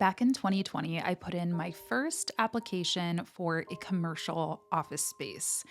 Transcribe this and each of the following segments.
Back in 2020, I put in my first application for a commercial office space.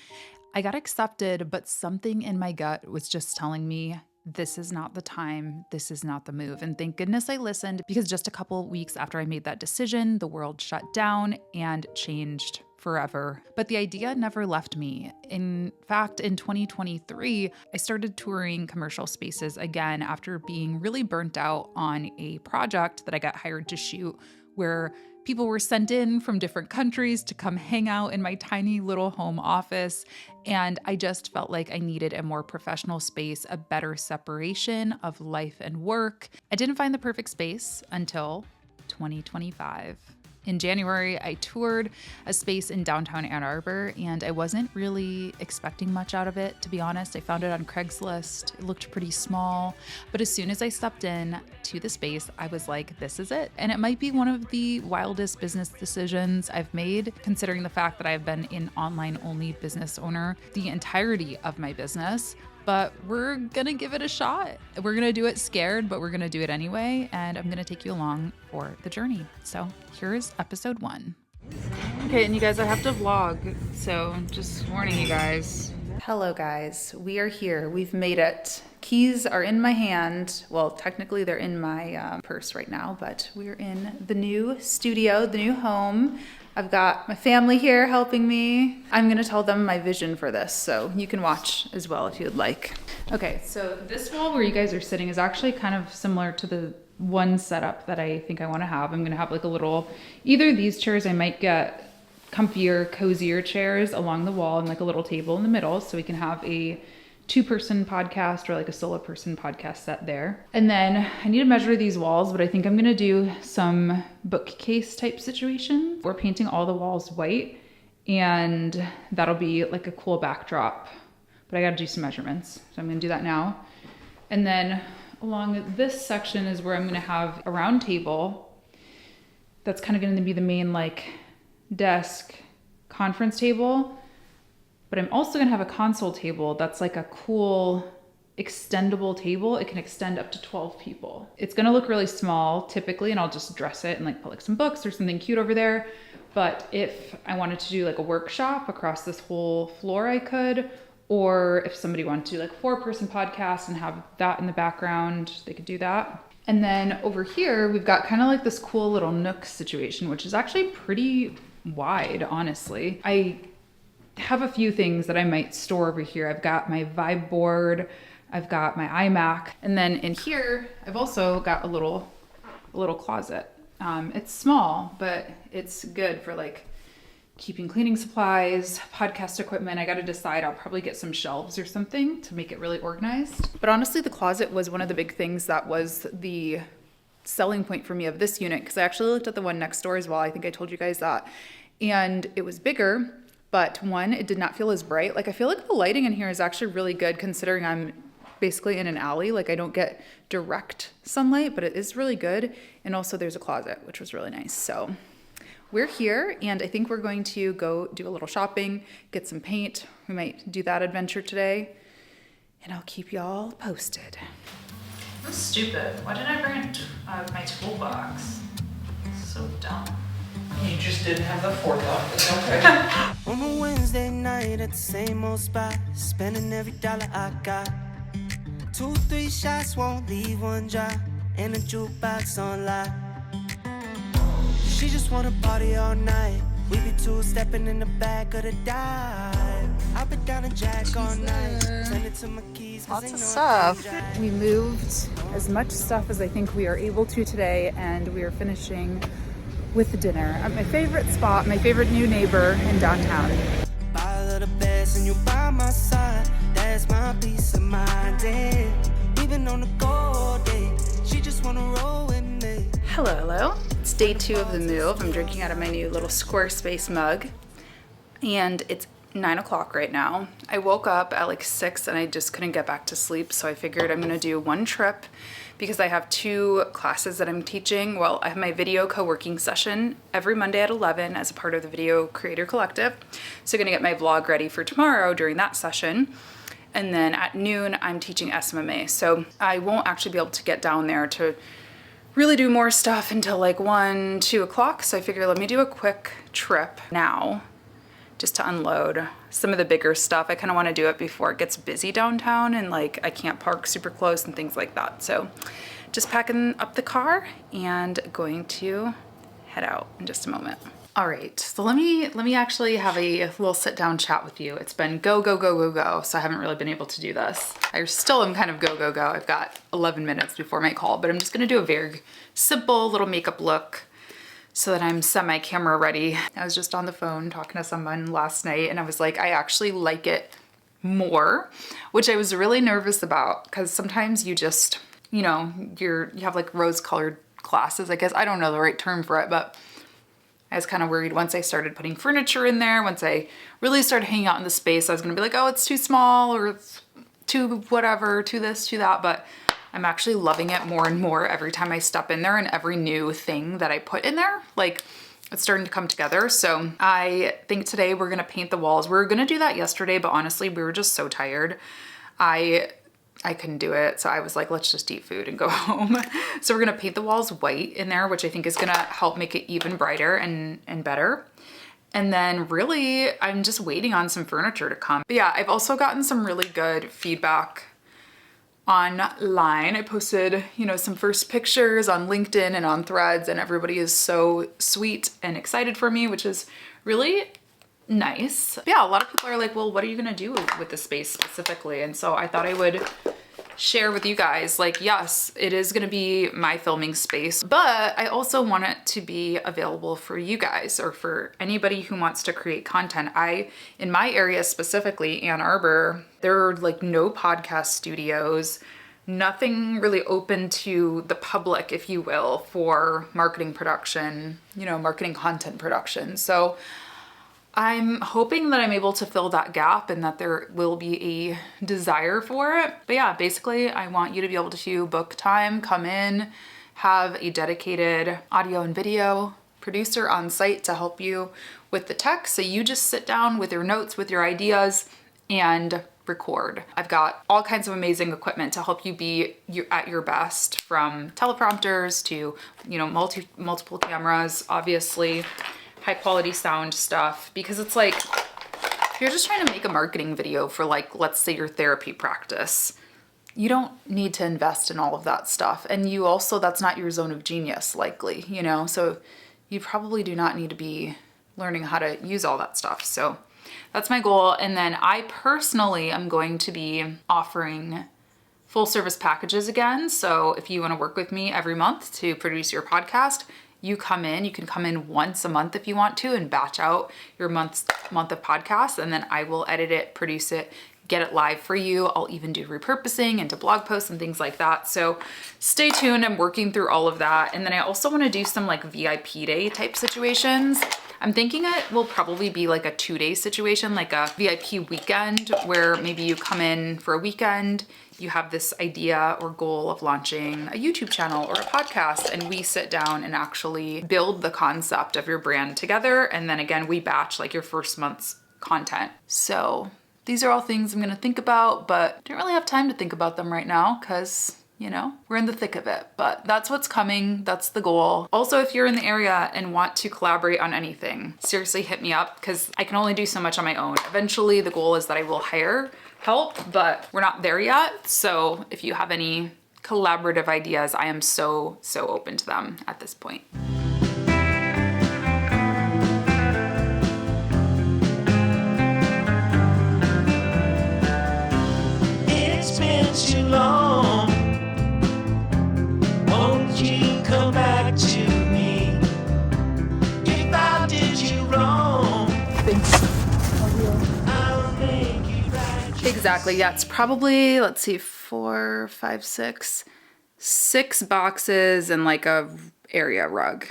I got accepted, but something in my gut was just telling me this is not the time, this is not the move. And thank goodness I listened, because just a couple weeks after I made that decision, the world shut down and changed forever. But the idea never left me. In fact, in 2023, I started touring commercial spaces again after being really burnt out on a project that I got hired to shoot, where people were sent in from different countries to come hang out in my tiny little home office. And I just felt like I needed a more professional space, a better separation of life and work. I didn't find the perfect space until 2025. In January, I toured a space in downtown Ann Arbor, and I wasn't really expecting much out of it, to be honest. I found it on Craigslist. It looked pretty small, but as soon as I stepped in to the space, I was like, this is it. And it might be one of the wildest business decisions I've made, considering the fact that I've been an online-only business owner the entirety of my business. But we're gonna give it a shot. We're gonna do it scared, but we're gonna do it anyway. And I'm gonna take you along for the journey. So here's episode 1. Okay, and you guys, I have to vlog. So just warning you guys. Hello guys, we are here. We've made it. Keys are in my hand. Well, technically they're in my purse right now, but we're in the new studio, the new home. I've got my family here helping me. I'm gonna tell them my vision for this, so you can watch as well if you would like. Okay, so this wall where you guys are sitting is actually kind of similar to the one setup that I think I wanna have. I'm gonna have like a little, either these chairs, I might get comfier, cozier chairs along the wall and like a little table in the middle, so we can have a 2-person podcast or like a solo person podcast set there. And then I need to measure these walls, but I think I'm gonna do some bookcase type situation. We're painting all the walls white, and that'll be like a cool backdrop, but I gotta do some measurements. So I'm gonna do that now. And then along this section is where I'm gonna have a round table. That's kind of gonna be the main like desk conference table. But I'm also gonna have a console table that's like a cool extendable table. It can extend up to 12 people. It's gonna look really small typically, and I'll just dress it and like put like some books or something cute over there. But if I wanted to do like a workshop across this whole floor, I could. Or if somebody wanted to do like 4-person podcast and have that in the background, they could do that. And then over here, we've got kind of like this cool little nook situation, which is actually pretty wide, honestly. I have a few things that I might store over here. I've got my Vibe board, I've got my iMac, and then in here, I've also got a little closet. It's small, but it's good for like keeping cleaning supplies, podcast equipment. I got to decide, I'll probably get some shelves or something to make it really organized. But honestly, the closet was one of the big things that was the selling point for me of this unit, because I actually looked at the one next door as well. I think I told you guys that. And it was bigger, but one, it did not feel as bright. Like I feel like the lighting in here is actually really good considering I'm basically in an alley. Like I don't get direct sunlight, but it is really good. And also there's a closet, which was really nice. So we're here, and I think we're going to go do a little shopping, get some paint. We might do that adventure today, and I'll keep y'all posted. That's stupid. Why didn't I bring my toolbox? So dumb. You just didn't have the forethought. It's okay. On a Wednesday night at the same old spot, spending every dollar I got. 2, 3 shots won't leave one drop, and a jukebox on lock. She just wanna party all night. We be two-stepping in the back of the dive. I've been down and Jack all night. Send it to my keys. Lots of stuff. We moved as much stuff as I think we are able to today, and we are finishing with dinner at my favorite spot, my favorite new neighbor in downtown. Buy a little best and you by my side. That's my peace of mind. Even on the cold day, she just wanna roll with me. Hello. It's day 2 of the move. I'm drinking out of my new little Squarespace mug, and it's 9 o'clock right now. I woke up at like 6 and I just couldn't get back to sleep, so I figured I'm gonna do one trip because I have 2 classes that I'm teaching. Well, I have my video co-working session every Monday at 11 as a part of the Video Creator Collective. So I'm gonna get my vlog ready for tomorrow during that session. And then at noon, I'm teaching SMMA. So I won't actually be able to get down there to really do more stuff until like 1, 2 o'clock. So I figured let me do a quick trip now just to unload some of the bigger stuff. I kind of want to do it before it gets busy downtown and like I can't park super close and things like that. So just packing up the car and going to head out in just a moment. All right, so let me actually have a little sit down chat with you. It's been go, go, go, go, go, so I haven't really been able to do this. I still am kind of go, go, go. I've got 11 minutes before my call, but I'm just gonna do a very simple little makeup look so that I'm semi-camera ready. I was just on the phone talking to someone last night and I was like, I actually like it more, which I was really nervous about because sometimes you just, you know, you have like rose-colored glasses, I guess. I don't know the right term for it, but I was kind of worried once I started putting furniture in there, once I really started hanging out in the space, I was gonna be like, oh, it's too small or it's too whatever, too this, too that, but I'm actually loving it more and more every time I step in there and every new thing that I put in there, like it's starting to come together. So I think today we're gonna paint the walls. We were gonna do that yesterday, but honestly, we were just so tired. I couldn't do it. So I was like, let's just eat food and go home. So we're gonna paint the walls white in there, which I think is gonna help make it even brighter and better. And then really, I'm just waiting on some furniture to come. But yeah, I've also gotten some really good feedback online. I posted, you know, some first pictures on LinkedIn and on Threads, and everybody is so sweet and excited for me, which is really nice. But yeah, a lot of people are like, well, what are you gonna do with the space specifically? And so I thought I would share with you guys, like, yes, it is gonna be my filming space, but I also want it to be available for you guys or for anybody who wants to create content. In my area specifically, Ann Arbor, there are like no podcast studios, nothing really open to the public, if you will, for marketing production, you know, marketing content production. So I'm hoping that I'm able to fill that gap and that there will be a desire for it. But yeah, basically I want you to be able to book time, come in, have a dedicated audio and video producer on site to help you with the tech. So you just sit down with your notes, with your ideas and record. I've got all kinds of amazing equipment to help you be at your best, from teleprompters to, you know, multiple cameras, obviously, high quality sound stuff, because it's like, if you're just trying to make a marketing video for like, let's say your therapy practice, you don't need to invest in all of that stuff. And you also, that's not your zone of genius likely, you know? So you probably do not need to be learning how to use all that stuff. So that's my goal. And then I personally am going to be offering full service packages again. So if you want to work with me every month to produce your podcast, you can come in once a month if you want to and batch out your month of podcasts, and then I will edit it, produce it, get it live for you. I'll even do repurposing into blog posts and things like that. So stay tuned. I'm working through all of that. And then I also want to do some like VIP day type situations. I'm thinking it will probably be like a 2-day situation, like a VIP weekend, where maybe you come in for a weekend, you have this idea or goal of launching a YouTube channel or a podcast, and we sit down and actually build the concept of your brand together. And then again, we batch like your first month's content. So these are all things I'm gonna think about, but I don't really have time to think about them right now because, you know, we're in the thick of it. But that's what's coming, that's the goal. Also, if you're in the area and want to collaborate on anything, seriously hit me up, because I can only do so much on my own. Eventually the goal is that I will hire help, but we're not there yet. So if you have any collaborative ideas, I am so open to them at this point. It's been too long. Won't you come back to me? If I did you wrong, I'll make you right. Exactly, yeah, it's probably, let's see, 4, 5, 6 boxes and like a area rug.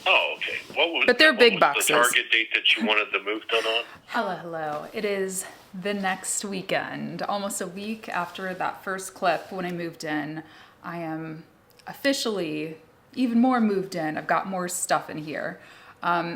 Oh, okay. But they're big what boxes. was the target date that you wanted the move done on? Hello. It is the next weekend, almost a week after that first clip when I moved in. I am officially even more moved in. I've got more stuff in here.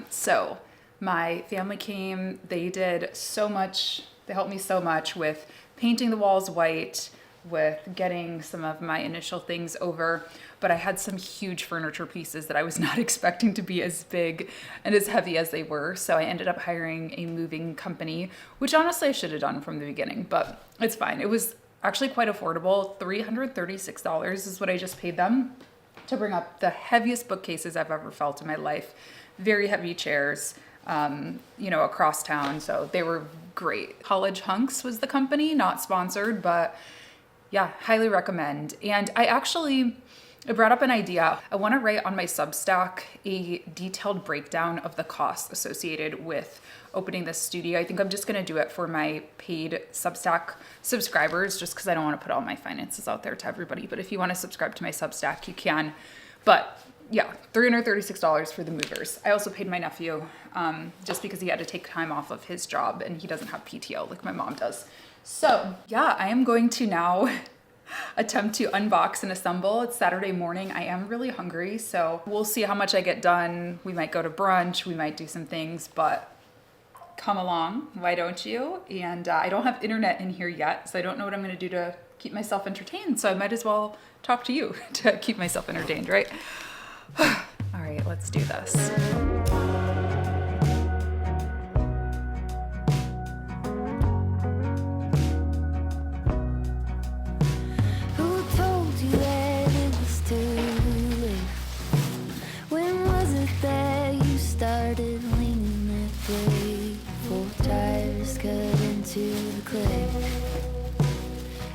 So my family came, they did so much, they helped me so much with painting the walls white, with getting some of my initial things over. but I had some huge furniture pieces that I was not expecting to be as big and as heavy as they were. So I ended up hiring a moving company, which honestly I should have done from the beginning, but it's fine. It was actually quite affordable. $336 is what I just paid them to bring up the heaviest bookcases I've ever felt in my life. Very heavy chairs, across town. So they were great. College Hunks was the company, not sponsored, but yeah, highly recommend. And I brought up an idea. I want to write on my Substack a detailed breakdown of the costs associated with opening this studio. I think I'm just going to do it for my paid Substack subscribers, just because I don't want to put all my finances out there to everybody. But if you want to subscribe to my Substack, you can. But yeah, $336 for the movers. I also paid my nephew just because he had to take time off of his job and he doesn't have PTO like my mom does. So yeah, I am going to now attempt to unbox and assemble. It's Saturday morning. I am really hungry, so we'll see how much I get done. We might go to brunch, we might do some things, but come along, why don't you? And I don't have internet in here yet, so I don't know what I'm gonna do to keep myself entertained. So I might as well talk to you to keep myself entertained, right? All right, let's do this. Who told you that it was too late? When was it that you started leaning that way? 4 tires cut into the clay.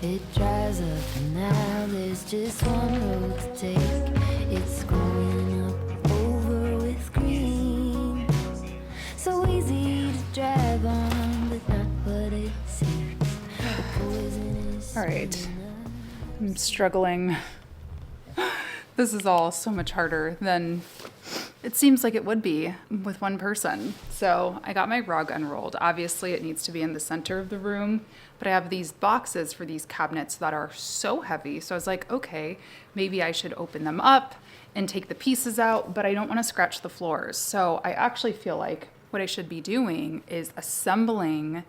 It dries up and now there's just one road to take. It's growing up over with green. So easy to drive on, but not what it seems. The poison is All right, I'm struggling. This is all so much harder than it seems like it would be with one person. So I got my rug unrolled. Obviously it needs to be in the center of the room, but I have these boxes for these cabinets that are so heavy. So I was like, okay, maybe I should open them up and take the pieces out, but I don't want to scratch the floors. So I actually feel like what I should be doing is assembling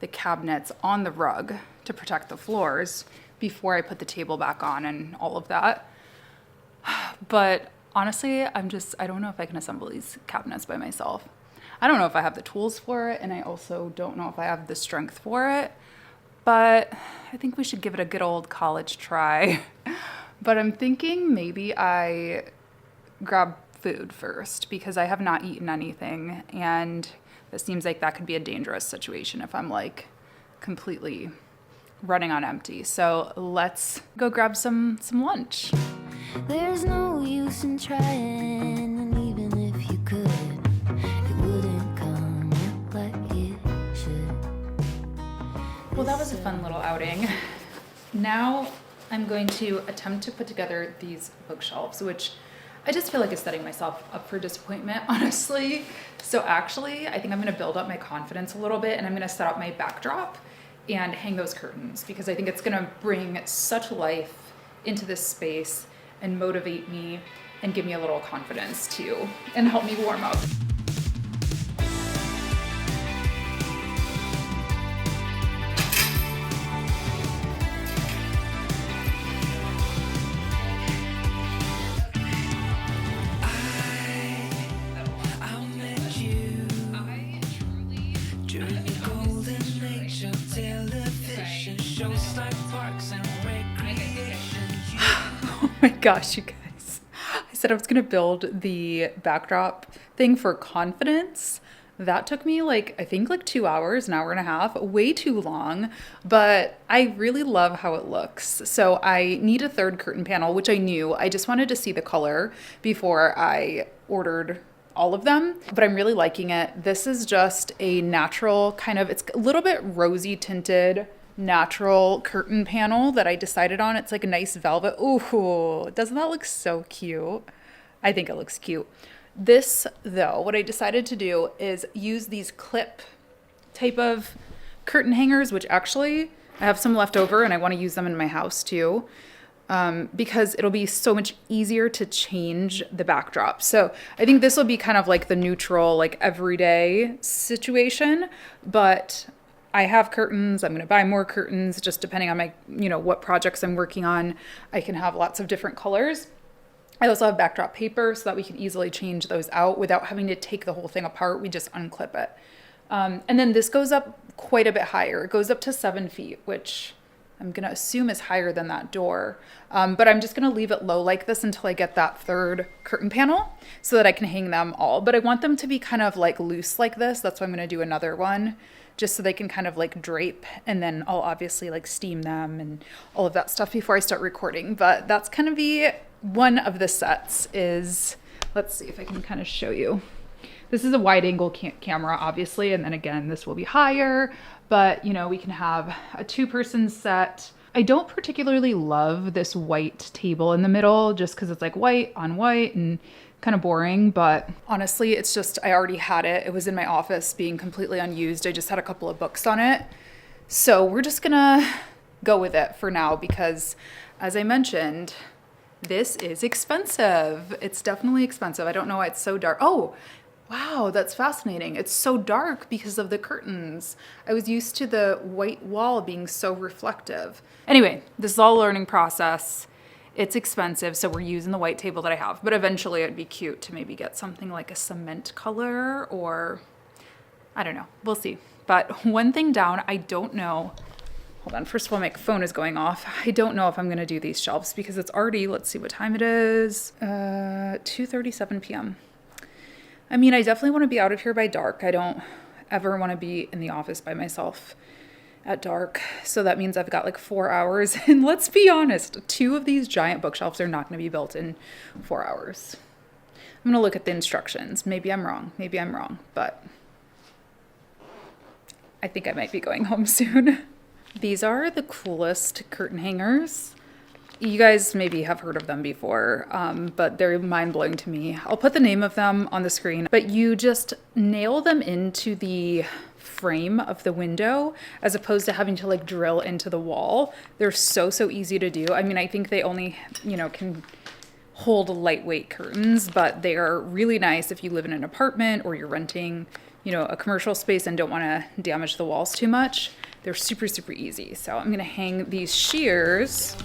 the cabinets on the rug to protect the floors before I put the table back on and all of that. But honestly, I don't know if I can assemble these cabinets by myself. I don't know if I have the tools for it, and I also don't know if I have the strength for it, but I think we should give it a good old college try. But I'm thinking maybe I grab food first because I have not eaten anything, and it seems like that could be a dangerous situation if I'm like completely running on empty. So let's go grab some lunch. There's no use in trying, and even if you could, it wouldn't come out like it should. Well, that was a fun little outing. Now I'm going to attempt to put together these bookshelves, which I just feel like is setting myself up for disappointment, honestly. So actually, I think I'm going to build up my confidence a little bit, and I'm going to set up my backdrop and hang those curtains because I think it's going to bring such life into this space and motivate me and give me a little confidence too and help me warm up. Oh my gosh, you guys. I said I was going to build the backdrop thing for confidence. That took me I think 2 hours, an hour and a half, way too long, but I really love how it looks. So I need a third curtain panel, which I knew. I just wanted to see the color before I ordered all of them, but I'm really liking it. This is just a natural it's a little bit rosy tinted natural curtain panel that I decided on. It's like a nice velvet. Ooh, doesn't that look so cute? I think it looks cute. This though, what I decided to do is use these clip type of curtain hangers, which actually I have some left over and I want to use them in my house too. Because it'll be so much easier to change the backdrop. So I think this will be kind of like the neutral, everyday situation, but I have curtains. I'm going to buy more curtains just depending on my, what projects I'm working on. I can have lots of different colors. I also have backdrop paper so that we can easily change those out without having to take the whole thing apart. We just unclip it. And then this goes up quite a bit higher. It goes up to 7 feet, which I'm going to assume is higher than that door. But I'm just going to leave it low like this until I get that third curtain panel so that I can hang them all. But I want them to be kind of like loose like this. That's why I'm going to do another one just so they can kind of like drape, and then I'll obviously like steam them and all of that stuff before I start recording. But that's kind of be one of the sets is, let's see if I can kind of show you. This is a wide angle camera, obviously, and then again, this will be higher, but you know, we can have a 2-person set. I don't particularly love this white table in the middle just because it's like white on white and kind of boring, but honestly, it's just, I already had it. It was in my office being completely unused. I just had a couple of books on it. So we're just gonna go with it for now because, as I mentioned, this is expensive. It's definitely expensive. I don't know why it's so dark. Oh, wow, that's fascinating. It's so dark because of the curtains. I was used to the white wall being so reflective. Anyway, this is all a learning process. It's expensive, so we're using the white table that I have, but eventually it'd be cute to maybe get something like a cement color or I don't know, we'll see. But one thing down, I don't know. Hold on, first of all, my phone is going off. I don't know if I'm gonna do these shelves because it's already, let's see what time it is, 2:37 p.m. I mean, I definitely wanna be out of here by dark. I don't ever wanna be in the office by myself at dark. So that means I've got like 4 hours. And let's be honest, 2 of these giant bookshelves are not gonna be built in 4 hours. I'm gonna look at the instructions. Maybe I'm wrong, but I think I might be going home soon. These are the coolest curtain hangers. You guys maybe have heard of them before, but they're mind-blowing to me. I'll put the name of them on the screen, but you just nail them into the frame of the window as opposed to having to like drill into the wall. They're so easy to do. I mean, I think they only, you know, can hold lightweight curtains, but they are really nice if you live in an apartment or you're renting, you know, a commercial space and don't want to damage the walls too much. They're super easy. So I'm gonna hang these shears.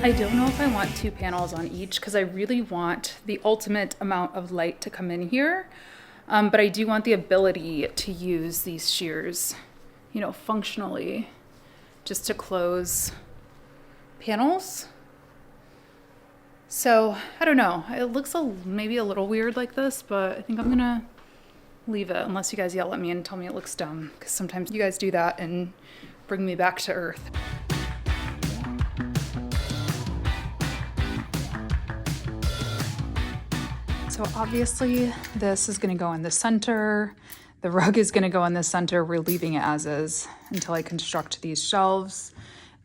I don't know if I want 2 panels on each because I really want the ultimate amount of light to come in here. But I do want the ability to use these shears, you know, functionally just to close panels. So I don't know, it looks maybe a little weird like this, but I think I'm gonna leave it unless you guys yell at me and tell me it looks dumb, because sometimes you guys do that and bring me back to earth. So obviously this is gonna go in the center. The rug is gonna go in the center. We're leaving it as is until I construct these shelves.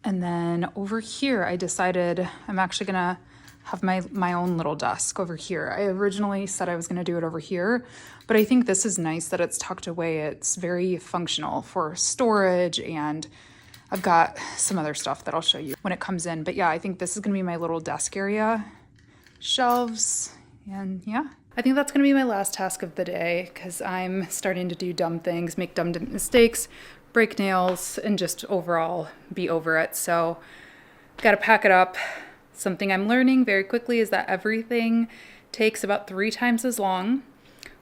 And then over here, I decided I'm actually gonna have my own little desk over here. I originally said I was gonna do it over here, but I think this is nice that it's tucked away. It's very functional for storage, and I've got some other stuff that I'll show you when it comes in. But yeah, I think this is gonna be my little desk area, shelves, and yeah. I think that's gonna be my last task of the day because I'm starting to do dumb things, make dumb mistakes, break nails, and just overall be over it. So gotta pack it up. Something I'm learning very quickly is that everything takes about 3 times as long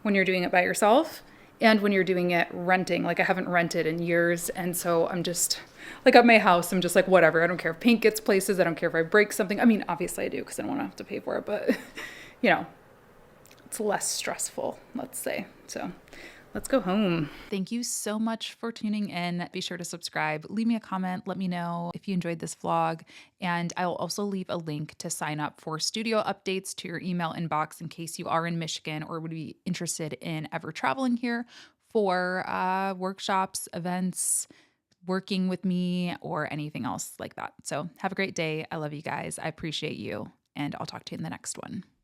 when you're doing it by yourself and when you're doing it renting. Like I haven't rented in years, and so I'm just like at my house, I'm just like, whatever. I don't care if paint gets places. I don't care if I break something. I mean, obviously I do because I don't want to have to pay for it, but you know, it's less stressful, let's say. So let's go home. Thank you so much for tuning in. Be sure to subscribe, leave me a comment, let me know if you enjoyed this vlog. And I will also leave a link to sign up for studio updates to your email inbox in case you are in Michigan or would be interested in ever traveling here for workshops, events, working with me, or anything else like that. So have a great day. I love you guys. I appreciate you, and I'll talk to you in the next one.